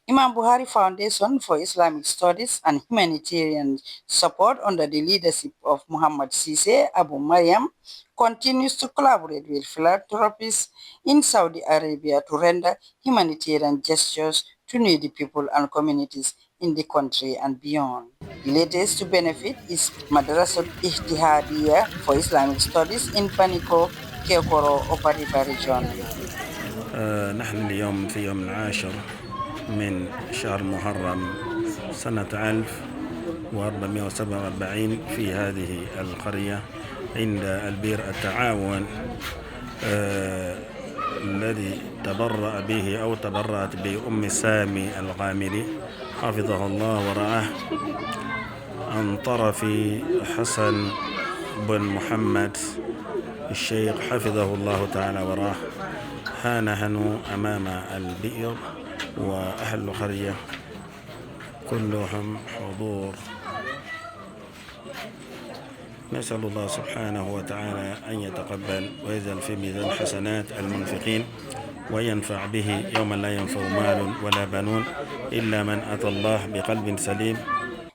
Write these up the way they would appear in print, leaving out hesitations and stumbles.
Imam Buhari Foundation for Islamic Studies and Humanitarian Support under the leadership of Muhammad Sise Abu Maryam continues to collaborate with philanthropists in Saudi Arabia to render humanitarian gestures to needy people and communities in the country and beyond. The latest to benefit is Madrasat Ihtihadiyya for Islamic Studies in Baniko, Kekoro, Upper River Region. نحن اليوم في يوم العاشر من شهر محرم سنة 1447 في هذه القرية عند البير التعاون الذي تبرأ به أو تبرأت به أم سامي الغامري حفظه الله ورعاه عن طرف حسن بن محمد الشيخ حفظه الله تعالى ورعاه. ها نحن أمام البئر وأهل القرية كلهم حضور. نسأل الله سبحانه وتعالى أن يتقبل ويجعل في ميزان حسنات المنفقين وينفع به يوم لا ينفع مال ولا بنون إلا من أتى الله بقلب سليم.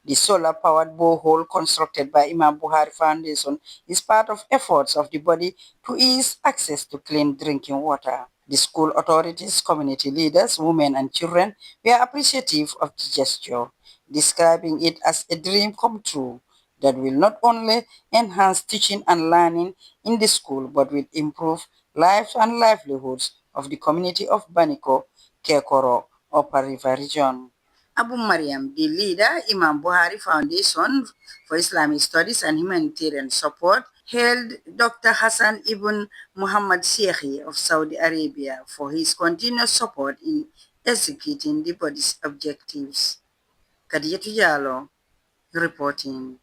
The solar-powered borehole constructed by Imam Buhari Foundation is part of efforts of the body to ease access to clean drinking water. The school authorities, community leaders, women and children were appreciative of the gesture, describing it as a dream come true that will not only enhance teaching and learning in the school but will improve lives and livelihoods of the community of Baniko, Kekoro, Upper River Region. Abu Mariam, the leader, Imam Buhari Foundation for Islamic Studies and Humanitarian Support, hailed Dr. Hassan ibn Muhammad Sheikhi of Saudi Arabia for his continuous support in executing the body's objectives. Kadiyatu Jalo reporting.